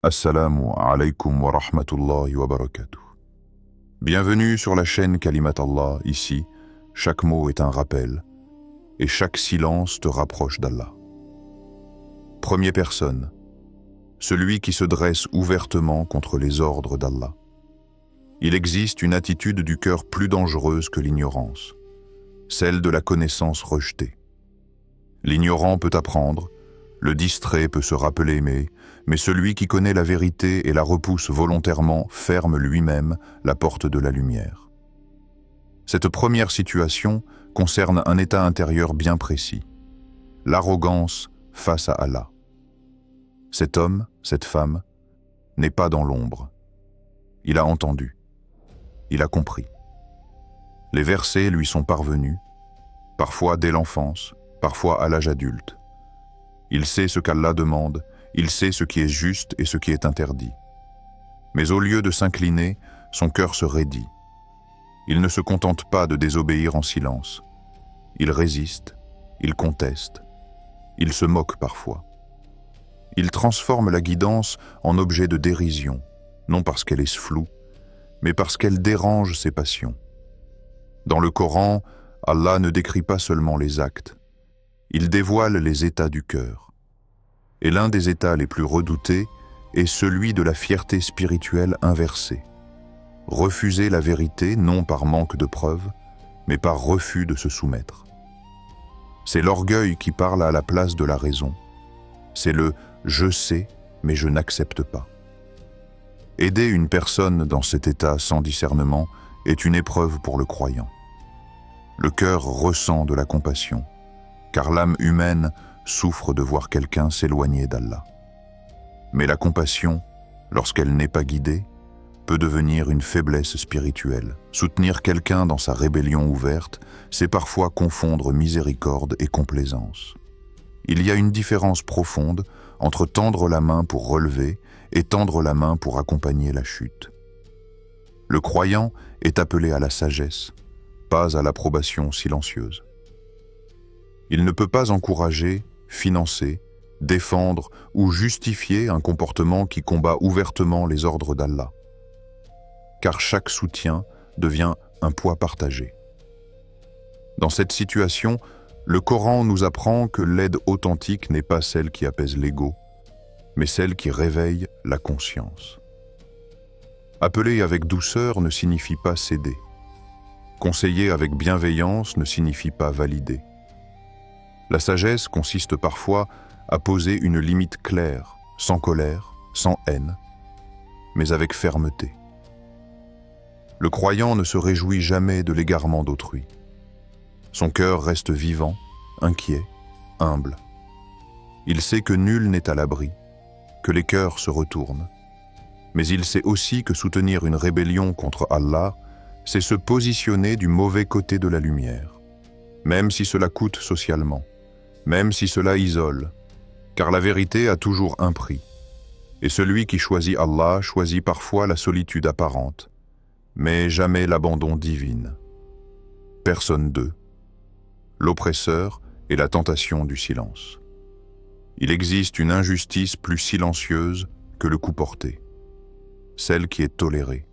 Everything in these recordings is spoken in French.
Assalamu alaikum wa rahmatullahi wa barakatuh. Bienvenue sur la chaîne Kalimat Allah. Ici, chaque mot est un rappel et chaque silence te rapproche d'Allah. Première personne, celui qui se dresse ouvertement contre les ordres d'Allah. Il existe une attitude du cœur plus dangereuse que l'ignorance, celle de la connaissance rejetée. L'ignorant peut apprendre, le distrait peut se rappeler, mais celui qui connaît la vérité et la repousse volontairement ferme lui-même la porte de la lumière. Cette première situation concerne un état intérieur bien précis, l'arrogance face à Allah. Cet homme, cette femme, n'est pas dans l'ombre. Il a entendu, il a compris. Les versets lui sont parvenus, parfois dès l'enfance, parfois à l'âge adulte. Il sait ce qu'Allah demande, il sait ce qui est juste et ce qui est interdit. Mais au lieu de s'incliner, son cœur se raidit. Il ne se contente pas de désobéir en silence. Il résiste, il conteste, il se moque parfois. Il transforme la guidance en objet de dérision, non parce qu'elle est floue, mais parce qu'elle dérange ses passions. Dans le Coran, Allah ne décrit pas seulement les actes, il dévoile les états du cœur. Et l'un des états les plus redoutés est celui de la fierté spirituelle inversée. Refuser la vérité non par manque de preuves, mais par refus de se soumettre. C'est l'orgueil qui parle à la place de la raison. C'est le « je sais, mais je n'accepte pas ». Aider une personne dans cet état sans discernement est une épreuve pour le croyant. Le cœur ressent de la compassion, car l'âme humaine souffre de voir quelqu'un s'éloigner d'Allah. Mais la compassion, lorsqu'elle n'est pas guidée, peut devenir une faiblesse spirituelle. Soutenir quelqu'un dans sa rébellion ouverte, c'est parfois confondre miséricorde et complaisance. Il y a une différence profonde entre tendre la main pour relever et tendre la main pour accompagner la chute. Le croyant est appelé à la sagesse, pas à l'approbation silencieuse. Il ne peut pas encourager, financer, défendre ou justifier un comportement qui combat ouvertement les ordres d'Allah. Car chaque soutien devient un poids partagé. Dans cette situation, le Coran nous apprend que l'aide authentique n'est pas celle qui apaise l'ego, mais celle qui réveille la conscience. Appeler avec douceur ne signifie pas céder. Conseiller avec bienveillance ne signifie pas valider. La sagesse consiste parfois à poser une limite claire, sans colère, sans haine, mais avec fermeté. Le croyant ne se réjouit jamais de l'égarement d'autrui. Son cœur reste vivant, inquiet, humble. Il sait que nul n'est à l'abri, que les cœurs se retournent. Mais il sait aussi que soutenir une rébellion contre Allah, c'est se positionner du mauvais côté de la lumière, même si cela coûte socialement, même si cela isole, car la vérité a toujours un prix. Et celui qui choisit Allah choisit parfois la solitude apparente, mais jamais l'abandon divin. Personne 2. L'oppresseur et la tentation du silence. Il existe une injustice plus silencieuse que le coup porté, celle qui est tolérée.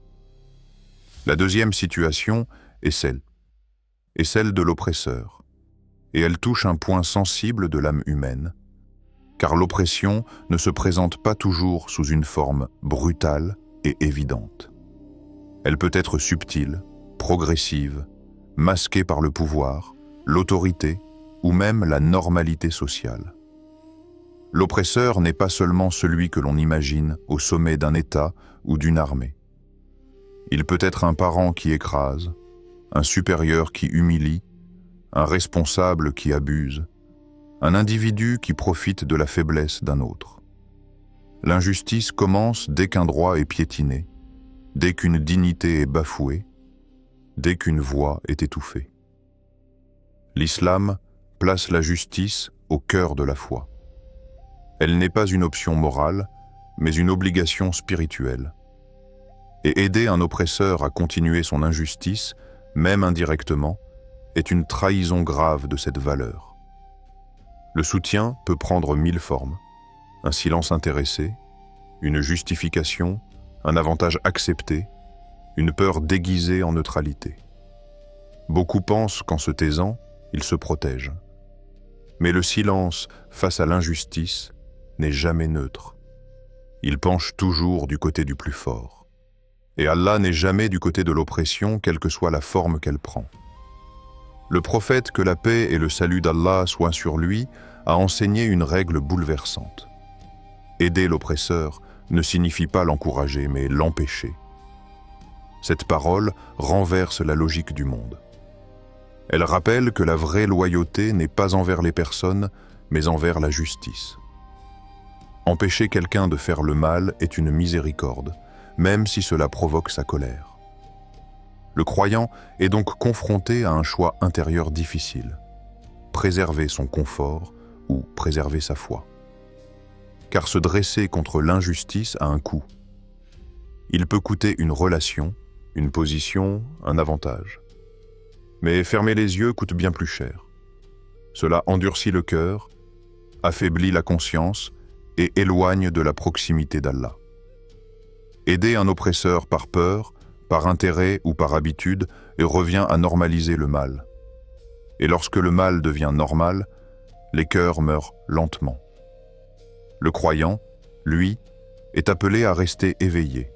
La deuxième situation est celle de l'oppresseur, et elle touche un point sensible de l'âme humaine, car l'oppression ne se présente pas toujours sous une forme brutale et évidente. Elle peut être subtile, progressive, masquée par le pouvoir, l'autorité ou même la normalité sociale. L'oppresseur n'est pas seulement celui que l'on imagine au sommet d'un État ou d'une armée. Il peut être un parent qui écrase, un supérieur qui humilie, un responsable qui abuse, un individu qui profite de la faiblesse d'un autre. L'injustice commence dès qu'un droit est piétiné, dès qu'une dignité est bafouée, dès qu'une voix est étouffée. L'islam place la justice au cœur de la foi. Elle n'est pas une option morale, mais une obligation spirituelle. Et aider un oppresseur à continuer son injustice, même indirectement, est une trahison grave de cette valeur. Le soutien peut prendre 1000 formes. Un silence intéressé, une justification, un avantage accepté, une peur déguisée en neutralité. Beaucoup pensent qu'en se taisant, ils se protègent. Mais le silence face à l'injustice n'est jamais neutre. Il penche toujours du côté du plus fort. Et Allah n'est jamais du côté de l'oppression, quelle que soit la forme qu'elle prend. Le prophète, que la paix et le salut d'Allah soient sur lui, a enseigné une règle bouleversante. Aider l'oppresseur ne signifie pas l'encourager, mais l'empêcher. Cette parole renverse la logique du monde. Elle rappelle que la vraie loyauté n'est pas envers les personnes, mais envers la justice. Empêcher quelqu'un de faire le mal est une miséricorde, même si cela provoque sa colère. Le croyant est donc confronté à un choix intérieur difficile: préserver son confort ou préserver sa foi. Car se dresser contre l'injustice a un coût. Il peut coûter une relation, une position, un avantage. Mais fermer les yeux coûte bien plus cher. Cela endurcit le cœur, affaiblit la conscience et éloigne de la proximité d'Allah. Aider un oppresseur par peur, par intérêt ou par habitude revient à normaliser le mal. Et lorsque le mal devient normal, les cœurs meurent lentement. Le croyant, lui, est appelé à rester éveillé.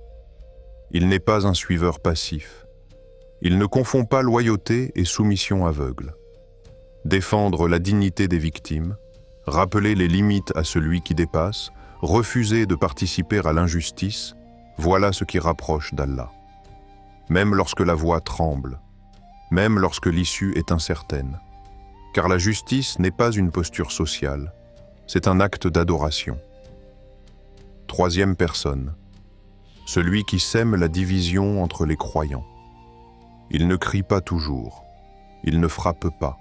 Il n'est pas un suiveur passif. Il ne confond pas loyauté et soumission aveugle. Défendre la dignité des victimes, rappeler les limites à celui qui dépasse, refuser de participer à l'injustice, voilà ce qui rapproche d'Allah. Même lorsque la voix tremble, même lorsque l'issue est incertaine. Car la justice n'est pas une posture sociale, c'est un acte d'adoration. Troisième personne, celui qui sème la division entre les croyants. Il ne crie pas toujours, il ne frappe pas,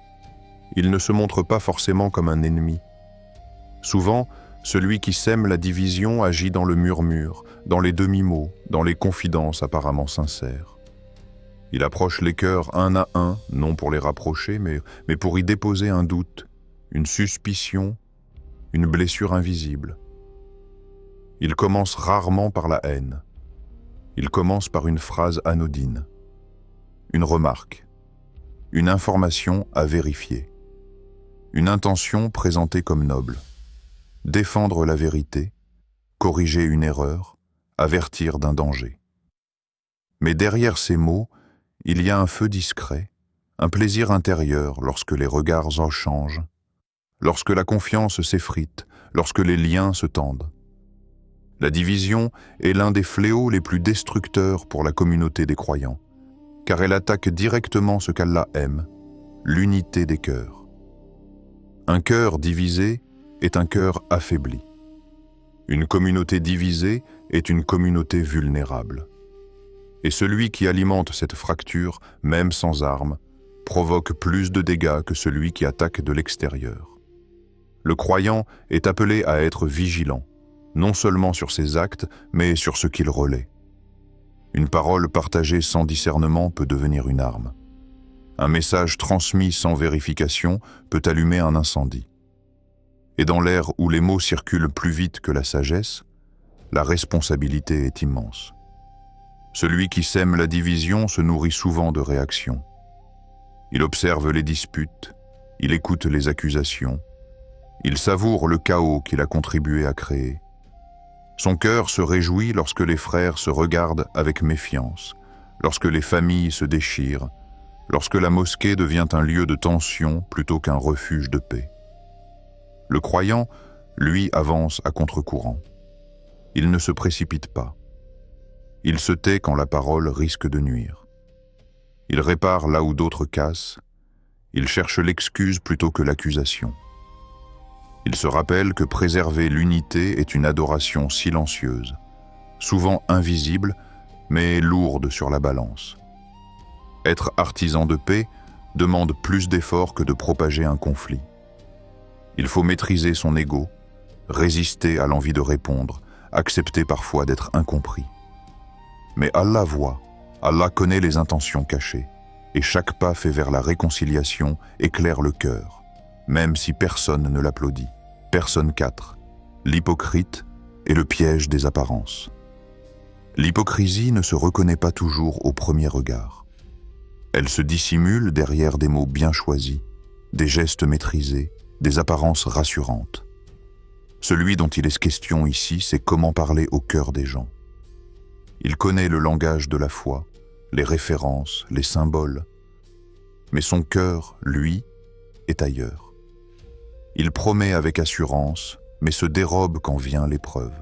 il ne se montre pas forcément comme un ennemi. Souvent, celui qui sème la division agit dans le murmure, dans les demi-mots, dans les confidences apparemment sincères. Il approche les cœurs un à un, non pour les rapprocher, mais pour y déposer un doute, une suspicion, une blessure invisible. Il commence rarement par la haine. Il commence par une phrase anodine, une remarque, une information à vérifier, une intention présentée comme noble, défendre la vérité, corriger une erreur, avertir d'un danger. Mais derrière ces mots, il y a un feu discret, un plaisir intérieur lorsque les regards en changent, lorsque la confiance s'effrite, lorsque les liens se tendent. La division est l'un des fléaux les plus destructeurs pour la communauté des croyants, car elle attaque directement ce qu'Allah aime, l'unité des cœurs. Un cœur divisé est un cœur affaibli. Une communauté divisée est une communauté vulnérable. Et celui qui alimente cette fracture, même sans armes, provoque plus de dégâts que celui qui attaque de l'extérieur. Le croyant est appelé à être vigilant, non seulement sur ses actes, mais sur ce qu'il relaie. Une parole partagée sans discernement peut devenir une arme. Un message transmis sans vérification peut allumer un incendie. Et dans l'ère où les mots circulent plus vite que la sagesse, la responsabilité est immense. Celui qui sème la division se nourrit souvent de réactions. Il observe les disputes, il écoute les accusations, il savoure le chaos qu'il a contribué à créer. Son cœur se réjouit lorsque les frères se regardent avec méfiance, lorsque les familles se déchirent, lorsque la mosquée devient un lieu de tension plutôt qu'un refuge de paix. Le croyant, lui, avance à contre-courant. Il ne se précipite pas. Il se tait quand la parole risque de nuire. Il répare là où d'autres cassent. Il cherche l'excuse plutôt que l'accusation. Il se rappelle que préserver l'unité est une adoration silencieuse, souvent invisible, mais lourde sur la balance. Être artisan de paix demande plus d'efforts que de propager un conflit. Il faut maîtriser son ego, résister à l'envie de répondre, accepter parfois d'être incompris. Mais Allah voit, Allah connaît les intentions cachées, et chaque pas fait vers la réconciliation éclaire le cœur, même si personne ne l'applaudit. Personne 4. L'hypocrite, et le piège des apparences. L'hypocrisie ne se reconnaît pas toujours au premier regard. Elle se dissimule derrière des mots bien choisis, des gestes maîtrisés, des apparences rassurantes. Celui dont il est question ici, c'est comment parler au cœur des gens. Il connaît le langage de la foi, les références, les symboles, mais son cœur, lui, est ailleurs. Il promet avec assurance, mais se dérobe quand vient l'épreuve.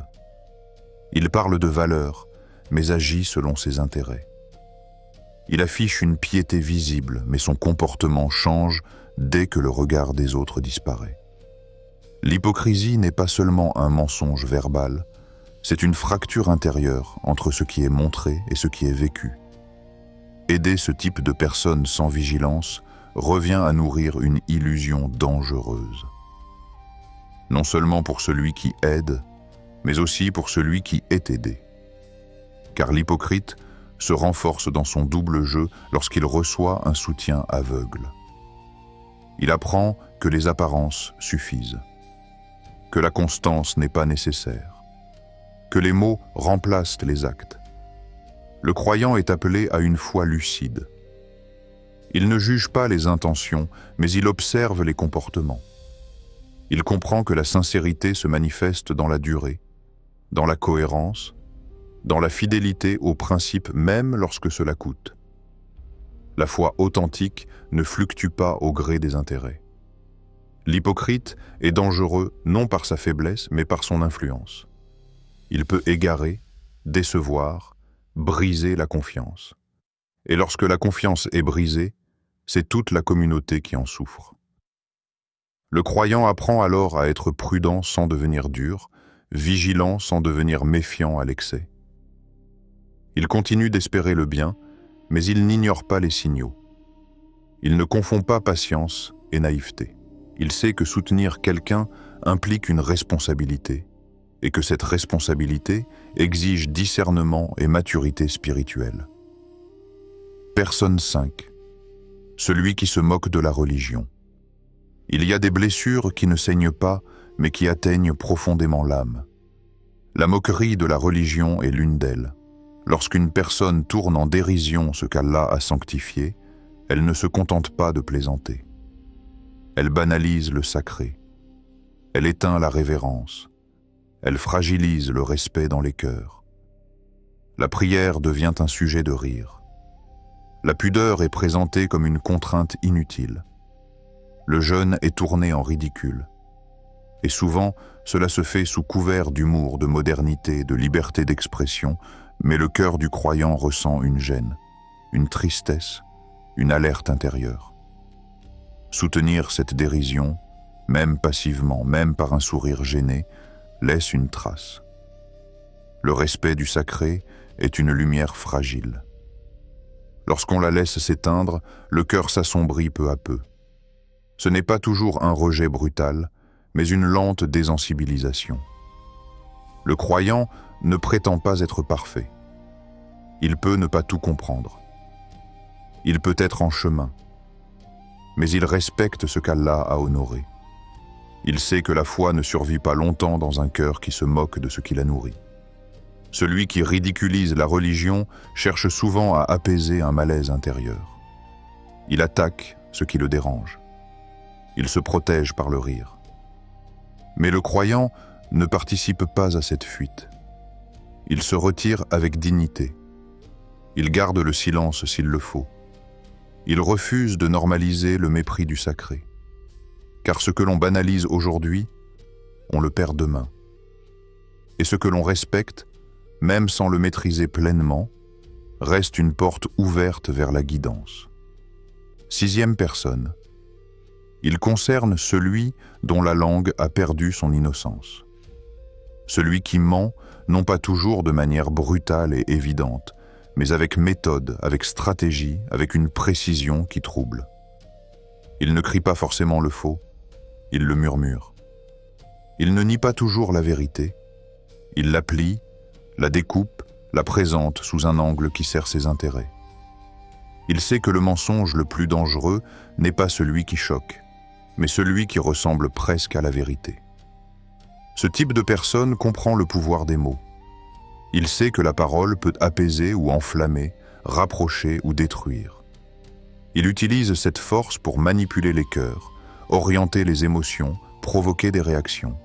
Il parle de valeurs, mais agit selon ses intérêts. Il affiche une piété visible, mais son comportement change dès que le regard des autres disparaît. L'hypocrisie n'est pas seulement un mensonge verbal, c'est une fracture intérieure entre ce qui est montré et ce qui est vécu. Aider ce type de personne sans vigilance revient à nourrir une illusion dangereuse. Non seulement pour celui qui aide, mais aussi pour celui qui est aidé. Car l'hypocrite se renforce dans son double jeu lorsqu'il reçoit un soutien aveugle. Il apprend que les apparences suffisent, que la constance n'est pas nécessaire, que les mots remplacent les actes. Le croyant est appelé à une foi lucide. Il ne juge pas les intentions, mais il observe les comportements. Il comprend que la sincérité se manifeste dans la durée, dans la cohérence, dans la fidélité aux principes même lorsque cela coûte. La foi authentique ne fluctue pas au gré des intérêts. L'hypocrite est dangereux non par sa faiblesse, mais par son influence. Il peut égarer, décevoir, briser la confiance. Et lorsque la confiance est brisée, c'est toute la communauté qui en souffre. Le croyant apprend alors à être prudent sans devenir dur, vigilant sans devenir méfiant à l'excès. Il continue d'espérer le bien, mais il n'ignore pas les signaux. Il ne confond pas patience et naïveté. Il sait que soutenir quelqu'un implique une responsabilité, et que cette responsabilité exige discernement et maturité spirituelle. Personne 5. Celui qui se moque de la religion. Il y a des blessures qui ne saignent pas, mais qui atteignent profondément l'âme. La moquerie de la religion est l'une d'elles. Lorsqu'une personne tourne en dérision ce qu'Allah a sanctifié, elle ne se contente pas de plaisanter. Elle banalise le sacré. Elle éteint la révérence. Elle fragilise le respect dans les cœurs. La prière devient un sujet de rire. La pudeur est présentée comme une contrainte inutile. Le jeûne est tourné en ridicule. Et souvent, cela se fait sous couvert d'humour, de modernité, de liberté d'expression, mais le cœur du croyant ressent une gêne, une tristesse, une alerte intérieure. Soutenir cette dérision, même passivement, même par un sourire gêné, laisse une trace. Le respect du sacré est une lumière fragile. Lorsqu'on la laisse s'éteindre, le cœur s'assombrit peu à peu. Ce n'est pas toujours un rejet brutal, mais une lente désensibilisation. Le croyant ne prétend pas être parfait. Il peut ne pas tout comprendre. Il peut être en chemin. Mais il respecte ce qu'Allah a honoré. Il sait que la foi ne survit pas longtemps dans un cœur qui se moque de ce qui la nourrit. Celui qui ridiculise la religion cherche souvent à apaiser un malaise intérieur. Il attaque ce qui le dérange. Il se protège par le rire. Mais le croyant ne participe pas à cette fuite. Il se retire avec dignité. Il garde le silence s'il le faut. Il refuse de normaliser le mépris du sacré. Car ce que l'on banalise aujourd'hui, on le perd demain. Et ce que l'on respecte, même sans le maîtriser pleinement, reste une porte ouverte vers la guidance. 6e personne. Il concerne celui dont la langue a perdu son innocence. Celui qui ment, non pas toujours de manière brutale et évidente, mais avec méthode, avec stratégie, avec une précision qui trouble. Il ne crie pas forcément le faux, il le murmure. Il ne nie pas toujours la vérité, il la plie, la découpe, la présente sous un angle qui sert ses intérêts. Il sait que le mensonge le plus dangereux n'est pas celui qui choque, mais celui qui ressemble presque à la vérité. Ce type de personne comprend le pouvoir des mots. Il sait que la parole peut apaiser ou enflammer, rapprocher ou détruire. Il utilise cette force pour manipuler les cœurs, orienter les émotions, provoquer des réactions.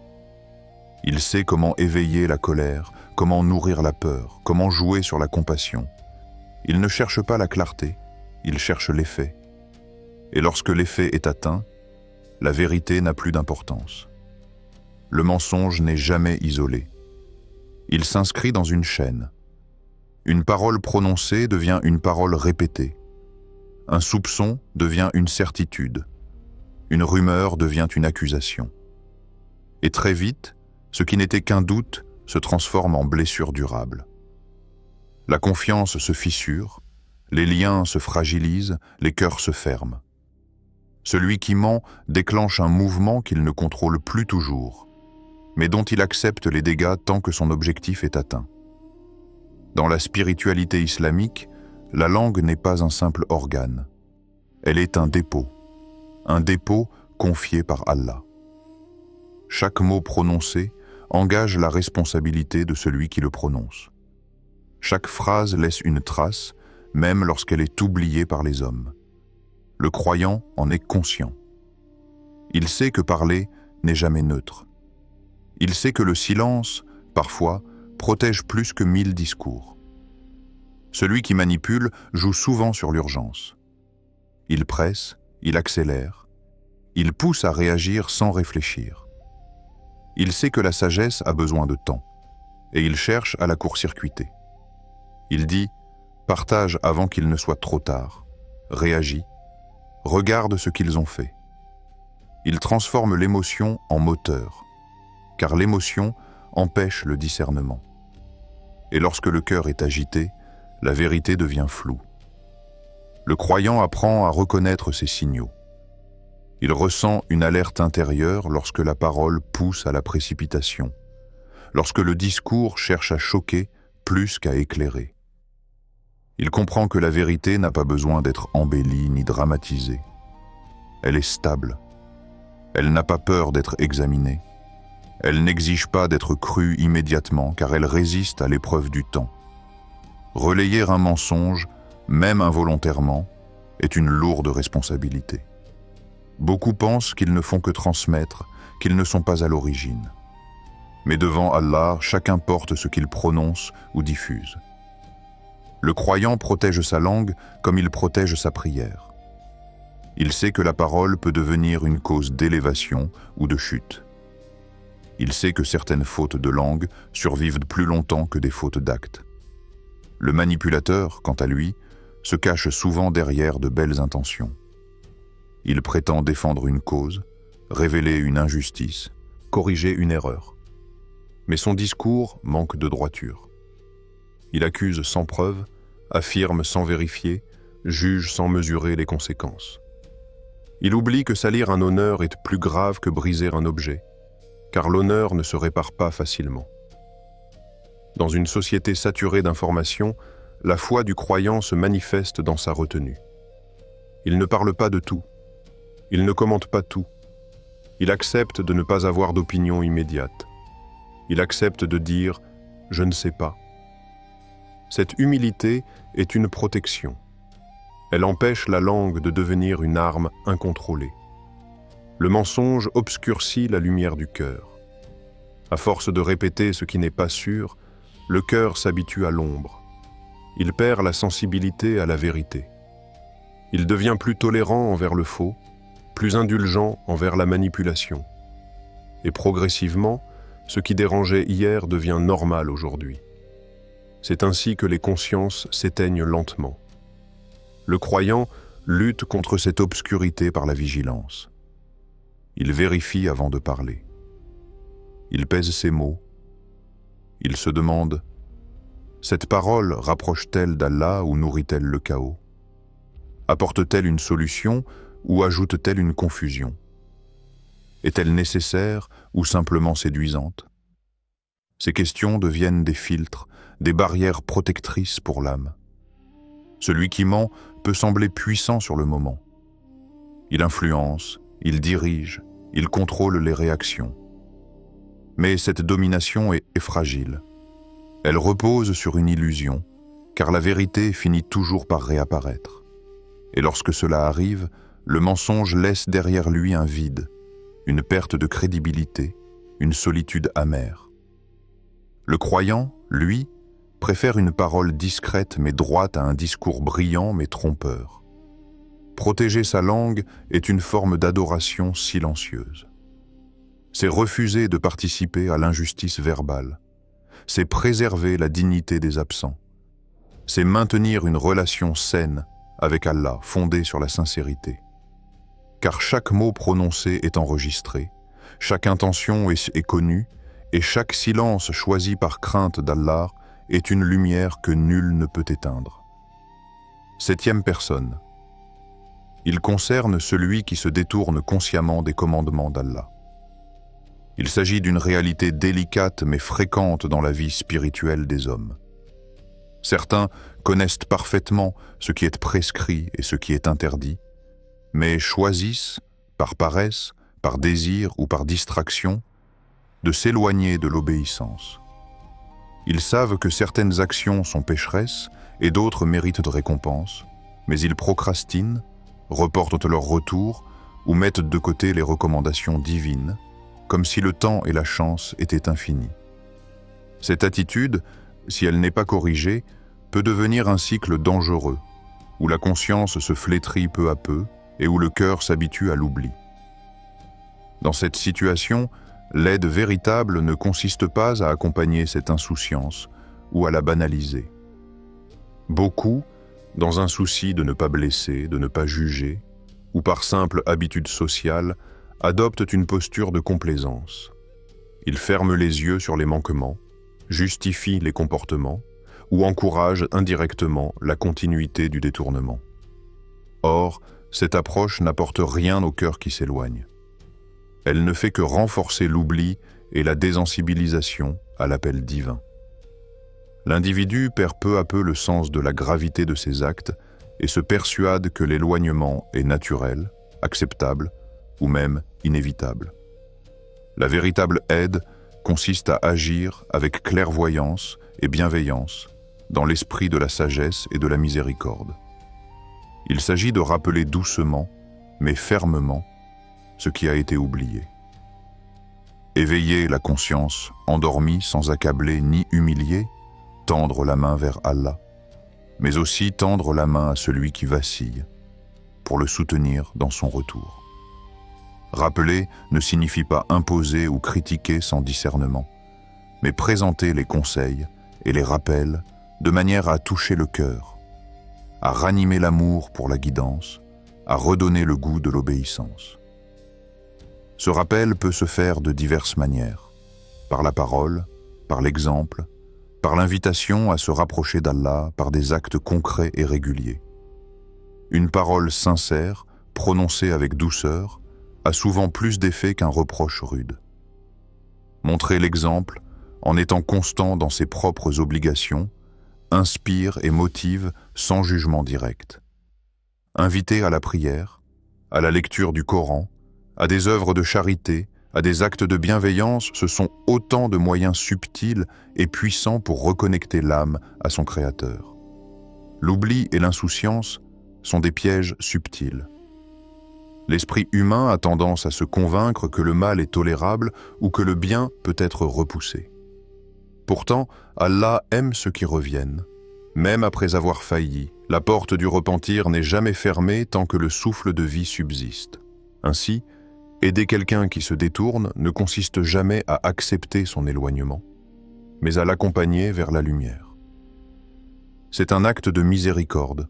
Il sait comment éveiller la colère, comment nourrir la peur, comment jouer sur la compassion. Il ne cherche pas la clarté, il cherche l'effet. Et lorsque l'effet est atteint, la vérité n'a plus d'importance. Le mensonge n'est jamais isolé. Il s'inscrit dans une chaîne. Une parole prononcée devient une parole répétée. Un soupçon devient une certitude. Une rumeur devient une accusation. Et très vite, ce qui n'était qu'un doute se transforme en blessure durable. La confiance se fissure, les liens se fragilisent, les cœurs se ferment. Celui qui ment déclenche un mouvement qu'il ne contrôle plus toujours, mais dont il accepte les dégâts tant que son objectif est atteint. Dans la spiritualité islamique, la langue n'est pas un simple organe. Elle est un dépôt confié par Allah. Chaque mot prononcé engage la responsabilité de celui qui le prononce. Chaque phrase laisse une trace, même lorsqu'elle est oubliée par les hommes. Le croyant en est conscient. Il sait que parler n'est jamais neutre. Il sait que le silence, parfois, protège plus que 1000 discours. Celui qui manipule joue souvent sur l'urgence. Il presse, il accélère, il pousse à réagir sans réfléchir. Il sait que la sagesse a besoin de temps, et il cherche à la court-circuiter. Il dit « partage avant qu'il ne soit trop tard, réagis, regarde ce qu'ils ont fait ». Il transforme l'émotion en moteur, car l'émotion empêche le discernement. Et lorsque le cœur est agité, la vérité devient floue. Le croyant apprend à reconnaître ces signaux. Il ressent une alerte intérieure lorsque la parole pousse à la précipitation, lorsque le discours cherche à choquer plus qu'à éclairer. Il comprend que la vérité n'a pas besoin d'être embellie ni dramatisée. Elle est stable. Elle n'a pas peur d'être examinée. Elle n'exige pas d'être crue immédiatement car elle résiste à l'épreuve du temps. Relayer un mensonge, même involontairement, est une lourde responsabilité. Beaucoup pensent qu'ils ne font que transmettre, qu'ils ne sont pas à l'origine. Mais devant Allah, chacun porte ce qu'il prononce ou diffuse. Le croyant protège sa langue comme il protège sa prière. Il sait que la parole peut devenir une cause d'élévation ou de chute. Il sait que certaines fautes de langue survivent plus longtemps que des fautes d'actes. Le manipulateur, quant à lui, se cache souvent derrière de belles intentions. Il prétend défendre une cause, révéler une injustice, corriger une erreur. Mais son discours manque de droiture. Il accuse sans preuve, affirme sans vérifier, juge sans mesurer les conséquences. Il oublie que salir un honneur est plus grave que briser un objet, car l'honneur ne se répare pas facilement. Dans une société saturée d'informations, la foi du croyant se manifeste dans sa retenue. Il ne parle pas de tout. Il ne commente pas tout. Il accepte de ne pas avoir d'opinion immédiate. Il accepte de dire « je ne sais pas ». Cette humilité est une protection. Elle empêche la langue de devenir une arme incontrôlée. Le mensonge obscurcit la lumière du cœur. À force de répéter ce qui n'est pas sûr, le cœur s'habitue à l'ombre. Il perd la sensibilité à la vérité. Il devient plus tolérant envers le faux, plus indulgent envers la manipulation. Et progressivement, ce qui dérangeait hier devient normal aujourd'hui. C'est ainsi que les consciences s'éteignent lentement. Le croyant lutte contre cette obscurité par la vigilance. Il vérifie avant de parler. Il pèse ses mots. Il se demande « Cette parole rapproche-t-elle d'Allah ou nourrit-elle le chaos? Apporte-t-elle une solution ou ajoute-t-elle une confusion? Est-elle nécessaire ou simplement séduisante? » Ces questions deviennent des filtres, des barrières protectrices pour l'âme. Celui qui ment peut sembler puissant sur le moment. Il influence, il dirige, il contrôle les réactions. Mais cette domination est fragile. Elle repose sur une illusion, car la vérité finit toujours par réapparaître. Et lorsque cela arrive, le mensonge laisse derrière lui un vide, une perte de crédibilité, une solitude amère. Le croyant, lui, préfère une parole discrète mais droite à un discours brillant mais trompeur. Protéger sa langue est une forme d'adoration silencieuse. C'est refuser de participer à l'injustice verbale. C'est préserver la dignité des absents. C'est maintenir une relation saine avec Allah, fondée sur la sincérité. Car chaque mot prononcé est enregistré, chaque intention est connue, et chaque silence choisi par crainte d'Allah est une lumière que nul ne peut éteindre. 7e personne. Il concerne celui qui se détourne consciemment des commandements d'Allah. Il s'agit d'une réalité délicate mais fréquente dans la vie spirituelle des hommes. Certains connaissent parfaitement ce qui est prescrit et ce qui est interdit, mais choisissent, par paresse, par désir ou par distraction, de s'éloigner de l'obéissance. Ils savent que certaines actions sont pécheresses et d'autres méritent de récompense, mais ils procrastinent, reportent leur retour ou mettent de côté les recommandations divines, comme si le temps et la chance étaient infinis. Cette attitude, si elle n'est pas corrigée, peut devenir un cycle dangereux, où la conscience se flétrit peu à peu et où le cœur s'habitue à l'oubli. Dans cette situation, l'aide véritable ne consiste pas à accompagner cette insouciance ou à la banaliser. Beaucoup, dans un souci de ne pas blesser, de ne pas juger, ou par simple habitude sociale, adoptent une posture de complaisance. Ils ferment les yeux sur les manquements, justifient les comportements ou encouragent indirectement la continuité du détournement. Or, cette approche n'apporte rien au cœur qui s'éloigne. Elle ne fait que renforcer l'oubli et la désensibilisation à l'appel divin. L'individu perd peu à peu le sens de la gravité de ses actes et se persuade que l'éloignement est naturel, acceptable ou même inévitable. La véritable aide consiste à agir avec clairvoyance et bienveillance dans l'esprit de la sagesse et de la miséricorde. Il s'agit de rappeler doucement, mais fermement, ce qui a été oublié. Éveiller la conscience, endormie sans accabler ni humilier, tendre la main vers Allah, mais aussi tendre la main à celui qui vacille, pour le soutenir dans son retour. Rappeler ne signifie pas imposer ou critiquer sans discernement, mais présenter les conseils et les rappels de manière à toucher le cœur, à ranimer l'amour pour la guidance, à redonner le goût de l'obéissance. Ce rappel peut se faire de diverses manières, par la parole, par l'exemple, par l'invitation à se rapprocher d'Allah par des actes concrets et réguliers. Une parole sincère, prononcée avec douceur, a souvent plus d'effet qu'un reproche rude. Montrer l'exemple, en étant constant dans ses propres obligations, inspire et motive sans jugement direct. Inviter à la prière, à la lecture du Coran, à des œuvres de charité, à des actes de bienveillance, ce sont autant de moyens subtils et puissants pour reconnecter l'âme à son Créateur. L'oubli et l'insouciance sont des pièges subtils. L'esprit humain a tendance à se convaincre que le mal est tolérable ou que le bien peut être repoussé. Pourtant, Allah aime ceux qui reviennent. Même après avoir failli, la porte du repentir n'est jamais fermée tant que le souffle de vie subsiste. Ainsi, aider quelqu'un qui se détourne ne consiste jamais à accepter son éloignement, mais à l'accompagner vers la lumière. C'est un acte de miséricorde,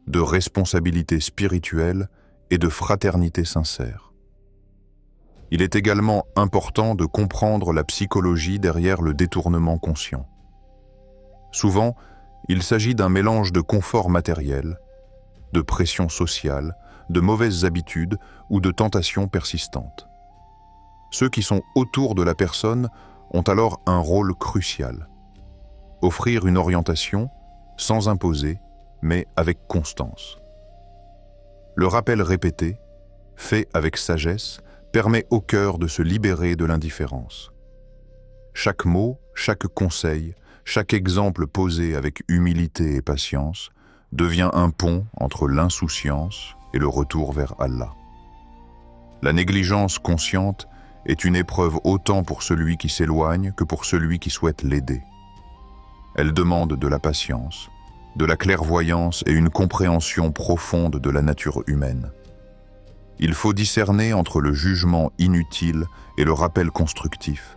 de responsabilité spirituelle et de fraternité sincère. Il est également important de comprendre la psychologie derrière le détournement conscient. Souvent, il s'agit d'un mélange de confort matériel, de pression sociale, de mauvaises habitudes ou de tentations persistantes. Ceux qui sont autour de la personne ont alors un rôle crucial. Offrir une orientation sans imposer, mais avec constance. Le rappel répété, fait avec sagesse, permet au cœur de se libérer de l'indifférence. Chaque mot, chaque conseil, chaque exemple posé avec humilité et patience devient un pont entre l'insouciance et le retour vers Allah. La négligence consciente est une épreuve autant pour celui qui s'éloigne que pour celui qui souhaite l'aider. Elle demande de la patience, de la clairvoyance et une compréhension profonde de la nature humaine. Il faut discerner entre le jugement inutile et le rappel constructif,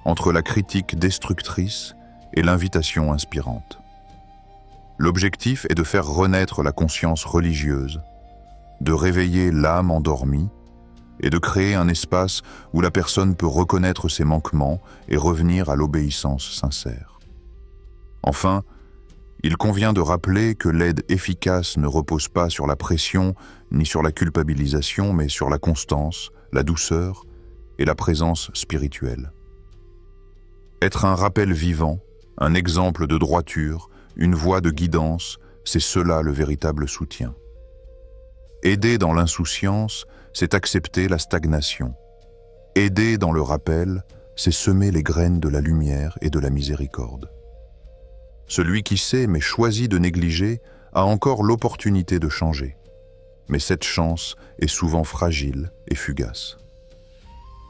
entre la critique destructrice et l'invitation inspirante. L'objectif est de faire renaître la conscience religieuse, de réveiller l'âme endormie et de créer un espace où la personne peut reconnaître ses manquements et revenir à l'obéissance sincère. Enfin, il convient de rappeler que l'aide efficace ne repose pas sur la pression ni sur la culpabilisation, mais sur la constance, la douceur et la présence spirituelle. Être un rappel vivant, un exemple de droiture, une voie de guidance, c'est cela le véritable soutien. Aider dans l'insouciance, c'est accepter la stagnation. Aider dans le rappel, c'est semer les graines de la lumière et de la miséricorde. Celui qui sait mais choisit de négliger a encore l'opportunité de changer. Mais cette chance est souvent fragile et fugace.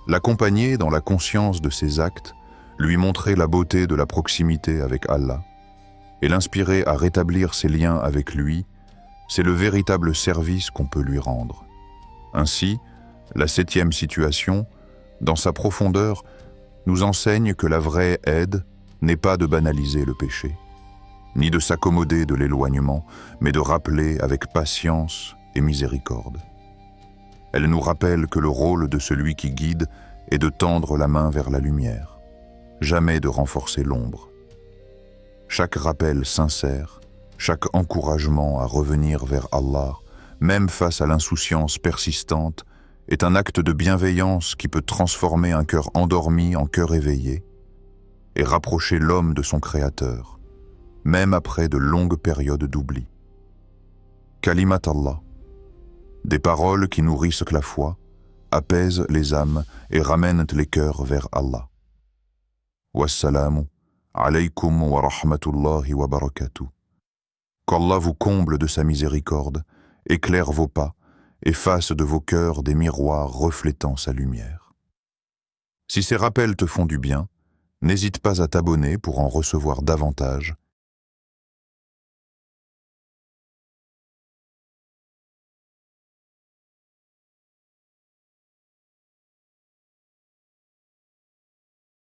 L'accompagner dans la conscience de ses actes, lui montrer la beauté de la proximité avec Allah et l'inspirer à rétablir ses liens avec lui, c'est le véritable service qu'on peut lui rendre. Ainsi, la 7e situation, dans sa profondeur, nous enseigne que la vraie aide n'est pas de banaliser le péché, ni de s'accommoder de l'éloignement, mais de rappeler avec patience et miséricorde. Elle nous rappelle que le rôle de celui qui guide est de tendre la main vers la lumière, jamais de renforcer l'ombre. Chaque rappel sincère, chaque encouragement à revenir vers Allah, même face à l'insouciance persistante, est un acte de bienveillance qui peut transformer un cœur endormi en cœur éveillé et rapprocher l'homme de son Créateur, même après de longues périodes d'oubli. Kalimat Allah, des paroles qui nourrissent la foi, apaisent les âmes et ramènent les cœurs vers Allah. Wassalamu alaykum wa rahmatullahi wa barakatuh. Qu'Allah vous comble de sa miséricorde, éclaire vos pas et fasse de vos cœurs des miroirs reflétant sa lumière. Si ces rappels te font du bien, n'hésite pas à t'abonner pour en recevoir davantage